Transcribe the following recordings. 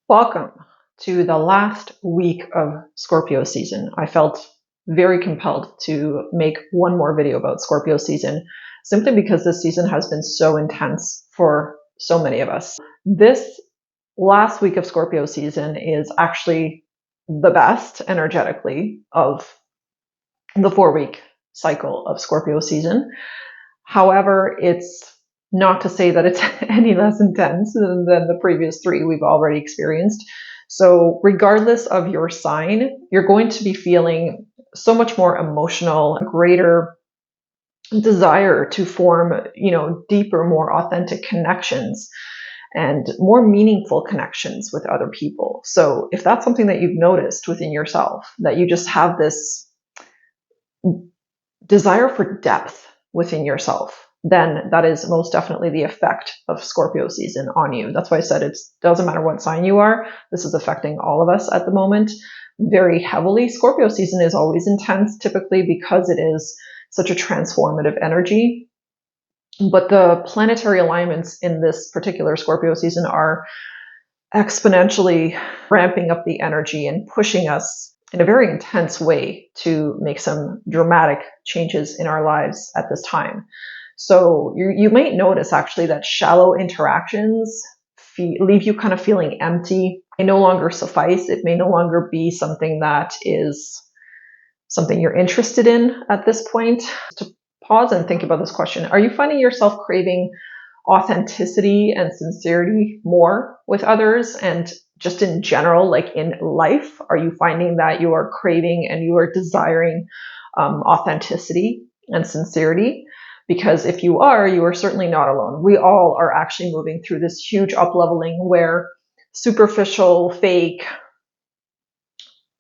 Welcome to the last week of Scorpio season. I felt very compelled to make one more video about Scorpio season simply because this season has been so intense for so many of us. This last week of Scorpio season is actually the best energetically of the 4-week cycle of Scorpio season. However, it's not to say that it's any less intense than the previous 3 we've already experienced. So regardless of your sign, you're going to be feeling so much more emotional, greater desire to form, deeper, more authentic connections and more meaningful connections with other people. So if that's something that you've noticed within yourself, that you just have this desire for depth within yourself, then that is most definitely the effect of Scorpio season on you. That's why I said it doesn't matter what sign you are. This is affecting all of us at the moment very heavily. Scorpio season is always intense, typically because it is such a transformative energy. But the planetary alignments in this particular Scorpio season are exponentially ramping up the energy and pushing us in a very intense way to make some dramatic changes in our lives at this time. So you might notice actually that shallow interactions leave you kind of feeling empty. They no longer suffice. It may no longer be something that is something you're interested in at this point. To pause and think about this question. Are you finding yourself craving authenticity and sincerity more with others? And just in general, like in life, are you finding that you are craving and you are desiring authenticity and sincerity? Because if you are certainly not alone. We all are actually moving through this huge up-leveling where superficial, fake,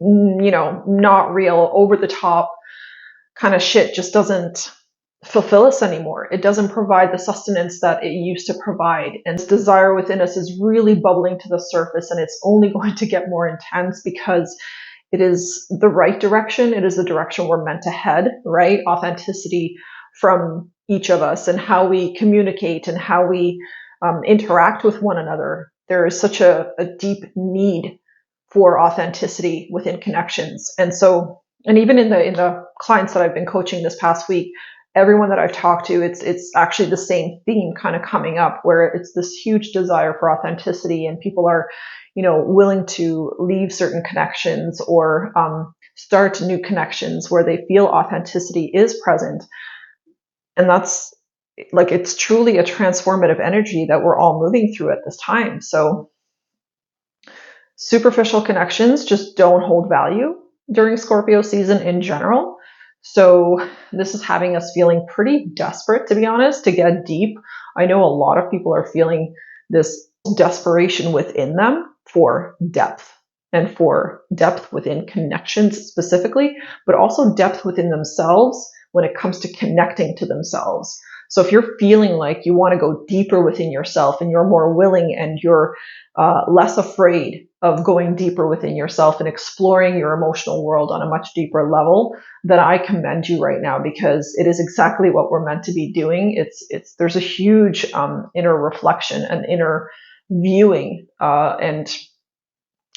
not real, over the top kind of shit just doesn't fulfill us anymore. It doesn't provide the sustenance that it used to provide. And this desire within us is really bubbling to the surface, and it's only going to get more intense because it is the right direction. It is the direction we're meant to head, right? Authenticity from each of us and how we communicate and how we interact with one another. There is such a deep need for authenticity within connections. And even in the clients that I've been coaching this past week, everyone that I've talked to, it's actually the same theme kind of coming up, where it's this huge desire for authenticity, and people are, willing to leave certain connections or start new connections where they feel authenticity is present. And that's like, it's truly a transformative energy that we're all moving through at this time. So superficial connections just don't hold value during Scorpio season in general. So this is having us feeling pretty desperate, to be honest, to get deep. I know a lot of people are feeling this desperation within them for depth, and for depth within connections specifically, but also depth within themselves when it comes to connecting to themselves. So if you're feeling like you want to go deeper within yourself and you're more willing and you're less afraid of going deeper within yourself and exploring your emotional world on a much deeper level, then I commend you right now, because it is exactly what we're meant to be doing. There's a huge inner reflection and inner viewing and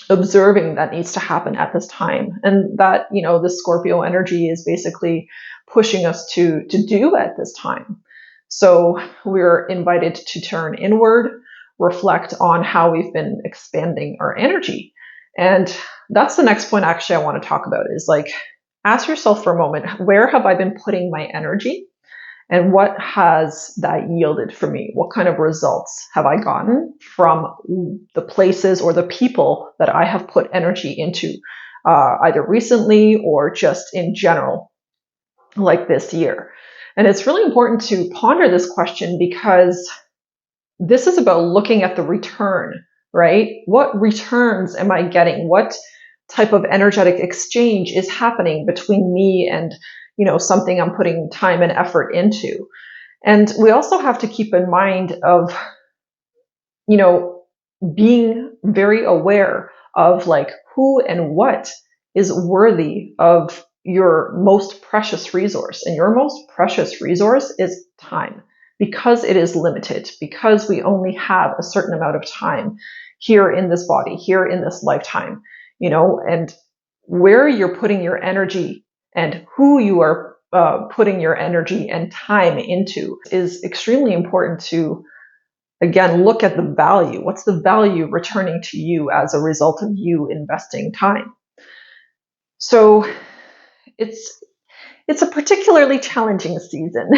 observing that needs to happen at this time, and that the Scorpio energy is basically pushing us to do at this time. So we're invited to turn inward, reflect on how we've been expanding our energy. And that's the next point actually I want to talk about, is like, ask yourself for a moment, where have I been putting my energy? And what has that yielded for me? What kind of results have I gotten from the places or the people that I have put energy into, either recently or just in general, like this year? And it's really important to ponder this question, because this is about looking at the return, right? What returns am I getting? What type of energetic exchange is happening between me and, something I'm putting time and effort into? And we also have to keep in mind of, being very aware of like who and what is worthy of your most precious resource. And your most precious resource is time. because it is limited, because we only have a certain amount of time here in this body, here in this lifetime, and where you're putting your energy and who you are putting your energy and time into is extremely important to, again, look at the value. What's the value returning to you as a result of you investing time? So it's a particularly challenging season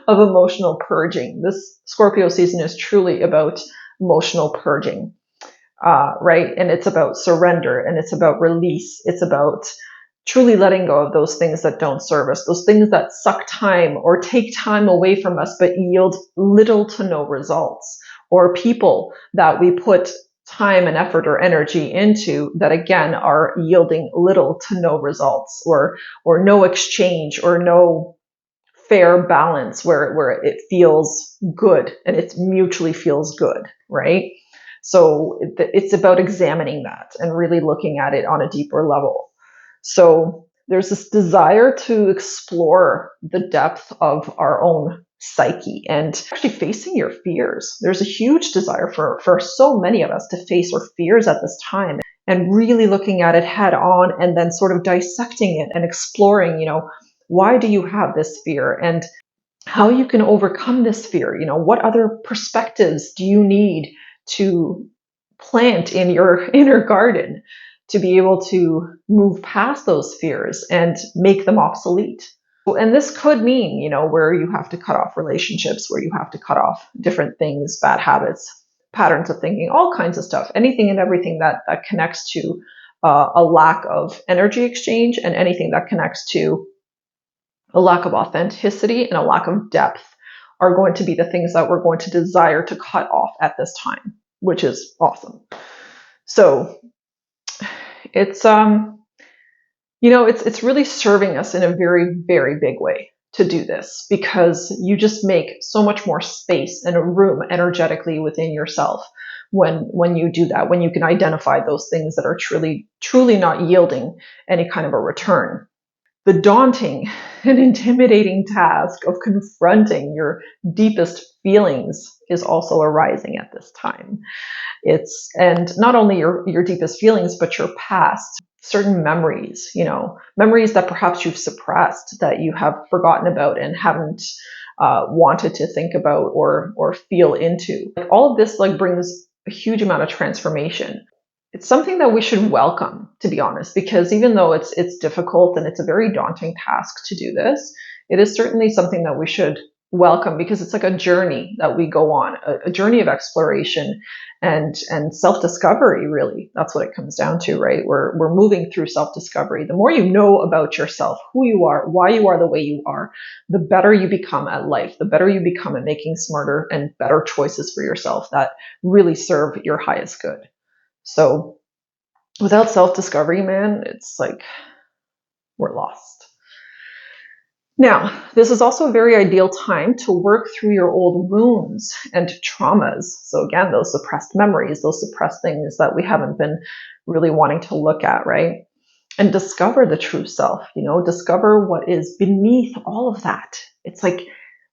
of emotional purging. This Scorpio season is truly about emotional purging, right? And it's about surrender, and it's about release. It's about truly letting go of those things that don't serve us, those things that suck time or take time away from us but yield little to no results, or people that we put time and effort or energy into that, again, are yielding little to no results, or no exchange, or no fair balance where it feels good and it mutually feels good, right? So it's about examining that and really looking at it on a deeper level. So there's this desire to explore the depth of our own psyche and actually facing your fears. There's a huge desire for so many of us to face our fears at this time and really looking at it head on, and then sort of dissecting it and exploring, why do you have this fear and how you can overcome this fear? What other perspectives do you need to plant in your inner garden to be able to move past those fears and make them obsolete? And this could mean, where you have to cut off relationships, where you have to cut off different things, bad habits, patterns of thinking, all kinds of stuff, anything and everything that connects to a lack of energy exchange, and anything that connects to a lack of authenticity and a lack of depth are going to be the things that we're going to desire to cut off at this time, which is awesome. So it's it's really serving us in a very, very big way to do this, because you just make so much more space and a room energetically within yourself when you do that, when you can identify those things that are truly not yielding any kind of a return. The daunting and intimidating task of confronting your deepest feelings is also arising at this time. And not only your deepest feelings, but your past, certain memories, memories that perhaps you've suppressed, that you have forgotten about and haven't wanted to think about or feel into. All of this brings a huge amount of transformation. It's something that we should welcome, to be honest, because even though it's difficult and it's a very daunting task to do this, it is certainly something that we should welcome, because it's like a journey that we go on, a journey of exploration and self-discovery, really. That's what it comes down to, right? We're moving through self-discovery. The more you know about yourself, who you are, why you are the way you are, the better you become at life, the better you become at making smarter and better choices for yourself that really serve your highest good. So without self-discovery, man, it's like we're lost. Now, this is also a very ideal time to work through your old wounds and traumas. So again, those suppressed memories, those suppressed things that we haven't been really wanting to look at, right? And discover the true self, discover what is beneath all of that. It's like,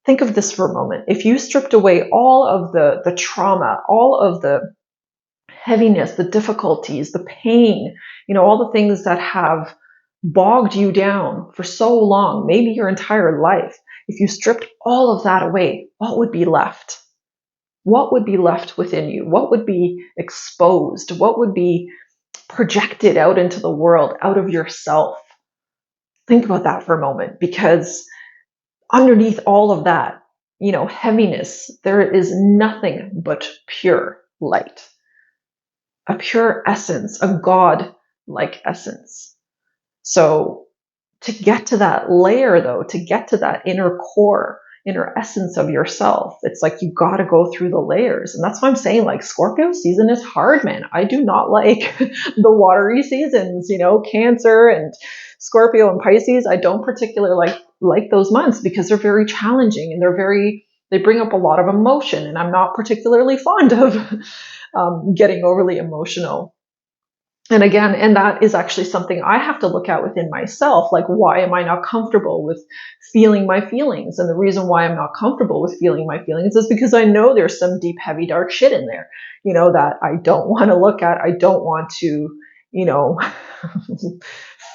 think of this for a moment. If you stripped away all of the trauma, all of the heaviness, the difficulties, the pain, all the things that have bogged you down for so long, maybe your entire life, if you stripped all of that away, what would be left? What would be left within you? What would be exposed? What would be projected out into the world, out of yourself? Think about that for a moment, because underneath all of that, heaviness, there is nothing but pure light. A pure essence, a God-like essence. So to get to that layer, though, to get to that inner core, inner essence of yourself, it's like you got to go through the layers. And that's why I'm saying, Scorpio season is hard, man. I do not like the watery seasons, Cancer and Scorpio and Pisces. I don't particularly like those months, because they're very challenging and they bring up a lot of emotion, and I'm not particularly fond of getting overly emotional. And again, and that is actually something I have to look at within myself. Like, why am I not comfortable with feeling my feelings? And the reason why I'm not comfortable with feeling my feelings is because I know there's some deep, heavy, dark shit in there, that I don't want to look at. I don't want to,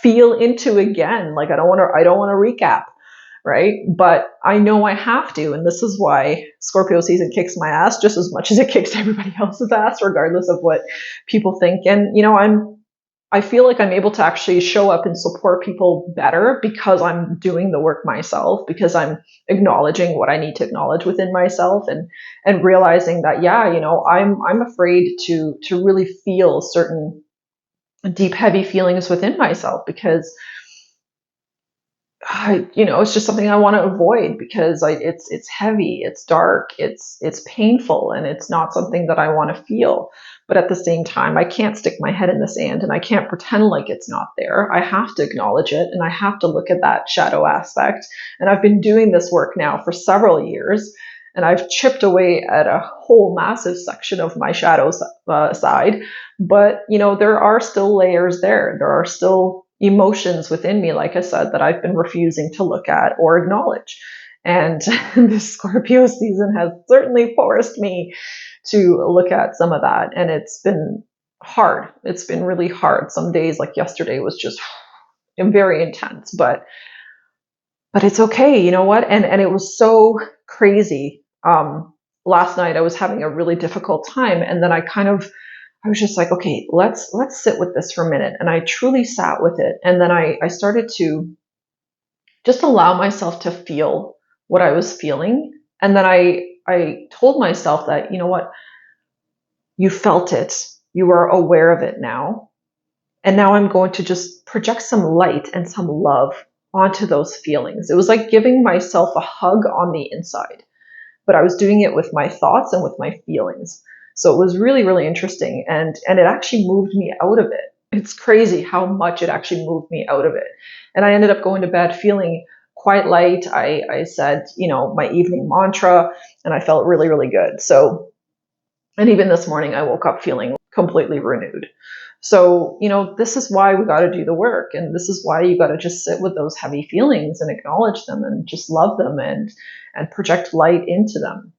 feel into again. Like, I don't want to recap. Right. But I know I have to. And this is why Scorpio season kicks my ass just as much as it kicks everybody else's ass, regardless of what people think. And, I feel like I'm able to actually show up and support people better because I'm doing the work myself, because I'm acknowledging what I need to acknowledge within myself, and realizing that, yeah, I'm afraid to really feel certain deep, heavy feelings within myself, because it's just something I want to avoid, because it's heavy, it's dark, it's painful, and it's not something that I want to feel. But at the same time, I can't stick my head in the sand and I can't pretend like it's not there. I have to acknowledge it, and I have to look at that shadow aspect. And I've been doing this work now for several years, and I've chipped away at a whole massive section of my shadow side. But, there are still layers there. There are still emotions within me, like I said, that I've been refusing to look at or acknowledge. And this Scorpio season has certainly forced me to look at some of that. And it's been hard. It's been really hard. Some days, like yesterday, was just very intense, but it's okay. You know what? And it was so crazy. Last night I was having a really difficult time, and then I was just like, okay, let's sit with this for a minute. And I truly sat with it. And then I started to just allow myself to feel what I was feeling. And then I told myself that, you know what, you felt it. You are aware of it now. And now I'm going to just project some light and some love onto those feelings. It was like giving myself a hug on the inside, but I was doing it with my thoughts and with my feelings. So it was really, really interesting. And it actually moved me out of it. It's crazy how much it actually moved me out of it. And I ended up going to bed feeling quite light. I said, my evening mantra, and I felt really, really good. So, and even this morning, I woke up feeling completely renewed. So, this is why we got to do the work. And this is why you got to just sit with those heavy feelings and acknowledge them and just love them, and project light into them.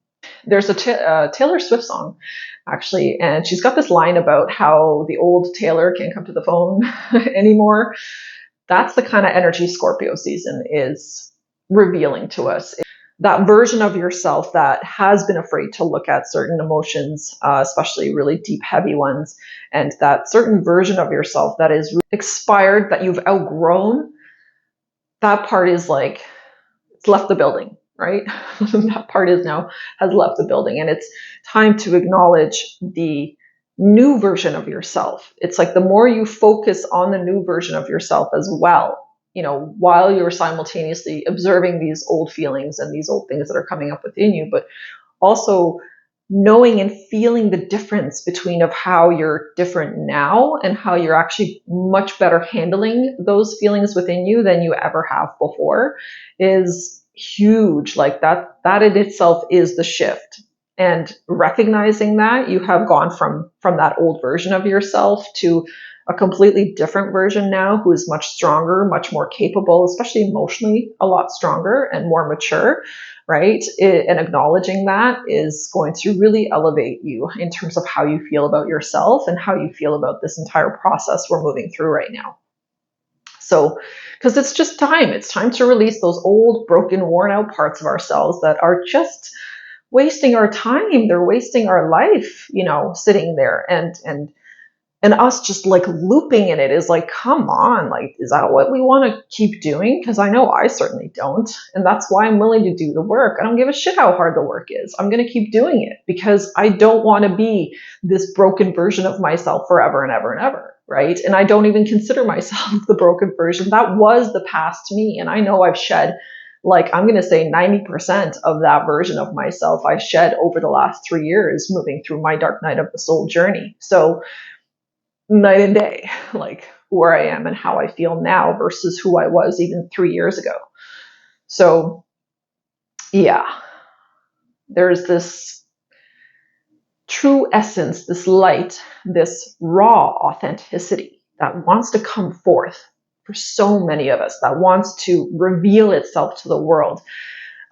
There's a Taylor Swift song, actually, and she's got this line about how the old Taylor can't come to the phone anymore. That's the kind of energy Scorpio season is revealing to us. That version of yourself that has been afraid to look at certain emotions, especially really deep, heavy ones, and that certain version of yourself that is expired, that you've outgrown, that part is like, it's left the building, right? That part has left the building, and it's time to acknowledge the new version of yourself. It's like the more you focus on the new version of yourself as well, while you're simultaneously observing these old feelings and these old things that are coming up within you, but also knowing and feeling the difference between of how you're different now and how you're actually much better handling those feelings within you than you ever have before is huge. Like that in itself is the shift. And recognizing that you have gone from that old version of yourself to a completely different version now, who is much stronger, much more capable, especially emotionally, a lot stronger and more mature, right? And acknowledging that is going to really elevate you in terms of how you feel about yourself and how you feel about this entire process we're moving through right now. So, because it's just time. It's time to release those old, broken, worn out parts of ourselves that are just wasting our time. They're wasting our life, sitting there, and us just like looping in it is like, come on, like, is that what we want to keep doing? Because I know I certainly don't. And that's why I'm willing to do the work. I don't give a shit how hard the work is. I'm going to keep doing it because I don't want to be this broken version of myself forever and ever and ever. Right. And I don't even consider myself the broken version. That was the past me. And I know I've shed, like, I'm going to say 90% of that version of myself I shed over the last 3 years moving through my dark night of the soul journey. So night and day, like where I am and how I feel now versus who I was even 3 years ago. So yeah, there's this true essence, this light, this raw authenticity that wants to come forth for so many of us, that wants to reveal itself to the world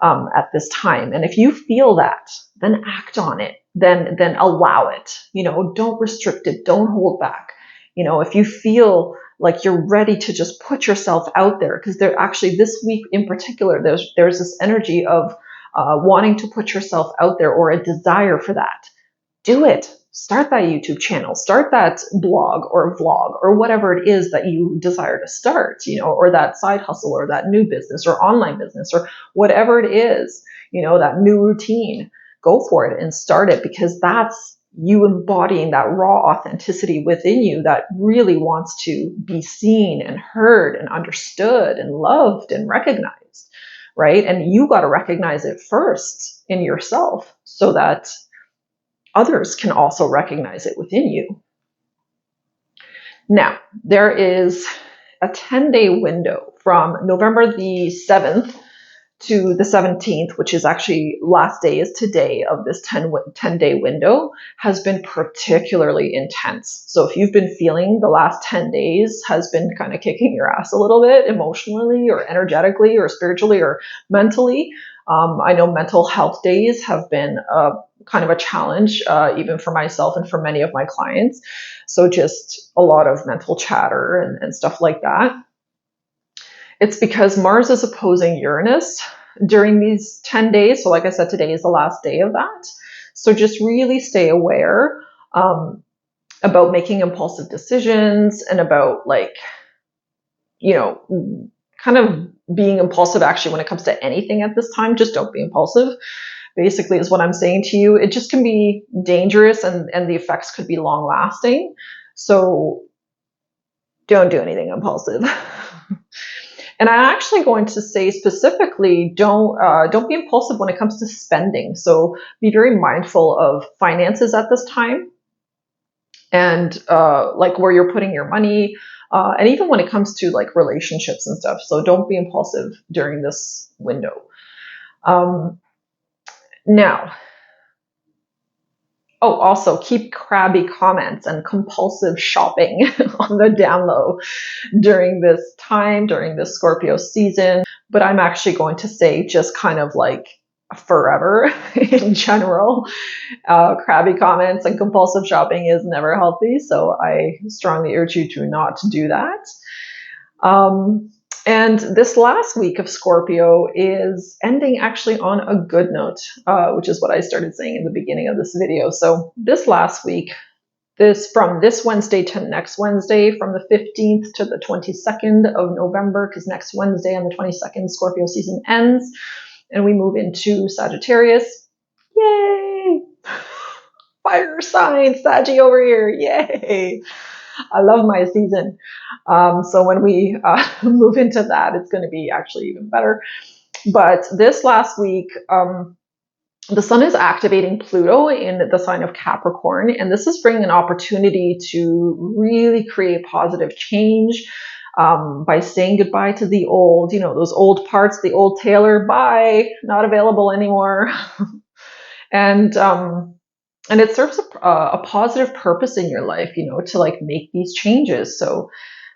at this time. And if you feel that, then act on it. Then allow it. Don't restrict it. Don't hold back. If you feel like you're ready to just put yourself out there, because there actually this week in particular, there's this energy of wanting to put yourself out there, or a desire for that. Do it. Start that YouTube channel, start that blog or vlog or whatever it is that you desire to start, or that side hustle or that new business or online business or whatever it is, that new routine. Go for it and start it, because that's you embodying that raw authenticity within you that really wants to be seen and heard and understood and loved and recognized, right? And you got to recognize it first in yourself so that others can also recognize it within you. Now, there is a 10-day window from November the 7th to the 17th, which is actually last day is today of this 10-day window, has been particularly intense. So if you've been feeling the last 10 days has been kind of kicking your ass a little bit emotionally or energetically or spiritually or mentally, I know mental health days have been kind of a challenge, even for myself and for many of my clients. So just a lot of mental chatter and stuff like that. It's because Mars is opposing Uranus during these 10 days. So like I said, today is the last day of that. So just really stay aware about making impulsive decisions and about kind of being impulsive actually when it comes to anything at this time. Just don't be impulsive, basically, is what I'm saying to you. It just can be dangerous and the effects could be long lasting. So don't do anything impulsive. And I'm actually going to say specifically, don't be impulsive when it comes to spending. So be very mindful of finances at this time, and where you're putting your money, and even when it comes to relationships and stuff. So don't be impulsive during this window. Now, also keep crabby comments and compulsive shopping on the down low during this time, during this Scorpio season. But I'm actually going to say just kind of forever in general. Crabby comments and compulsive shopping is never healthy. So I strongly urge you to not do that. And this last week of Scorpio is ending actually on a good note, which is what I started saying in the beginning of this video. So this last week, from this Wednesday to next Wednesday, from the 15th to the 22nd of November, because next Wednesday on the 22nd, Scorpio season ends, and we move into Sagittarius. Yay! Fire sign, Saggy over here, yay! I love my season. So when we move into that, it's going to be actually even better. But this last week, the sun is activating Pluto in the sign of Capricorn, and this is bringing an opportunity to really create positive change by saying goodbye to the old, those old parts, the old Taylor, bye, not available anymore. And it serves a positive purpose in your life, to make these changes. So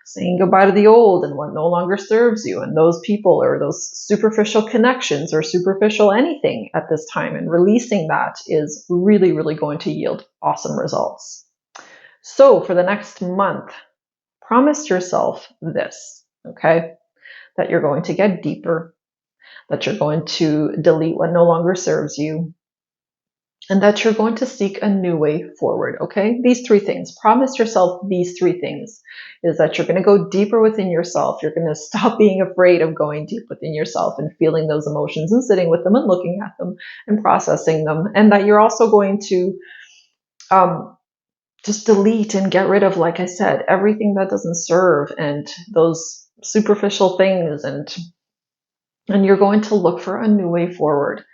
saying goodbye to the old and what no longer serves you and those people or those superficial connections or superficial anything at this time, and releasing that is really, really going to yield awesome results. So for the next month, promise yourself this, okay? That you're going to get deeper, that you're going to delete what no longer serves you, and that you're going to seek a new way forward, okay? These three things. Promise yourself these three things, is that you're going to go deeper within yourself. You're going to stop being afraid of going deep within yourself and feeling those emotions and sitting with them and looking at them and processing them. And that you're also going to just delete and get rid of, like I said, everything that doesn't serve and those superficial things. And you're going to look for a new way forward.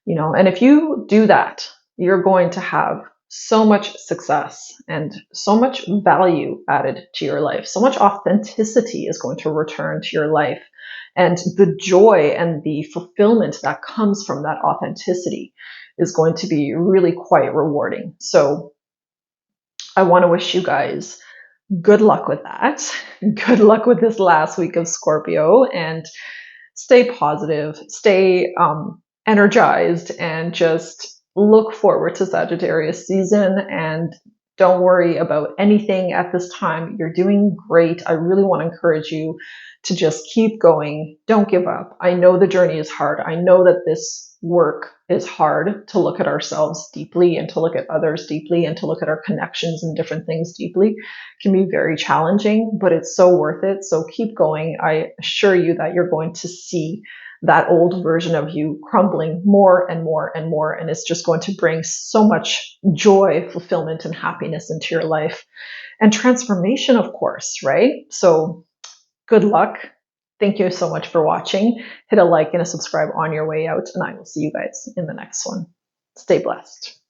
And if you do that, you're going to have so much success and so much value added to your life. So much authenticity is going to return to your life, and the joy and the fulfillment that comes from that authenticity is going to be really quite rewarding. So I want to wish you guys good luck with that. Good luck with this last week of Scorpio, and stay positive, stay energized, and just look forward to Sagittarius season. And don't worry about anything at this time. You're doing great. I really want to encourage you to just keep going. Don't give up. I know the journey is hard. I know that this work is hard, to look at ourselves deeply and to look at others deeply and to look at our connections and different things deeply. It can be very challenging, but it's so worth it. So keep going. I assure you that you're going to see that old version of you crumbling more and more and more. And it's just going to bring so much joy, fulfillment, and happiness into your life, and transformation, of course, right? So good luck. Thank you so much for watching. Hit a like and a subscribe on your way out, and I will see you guys in the next one. Stay blessed.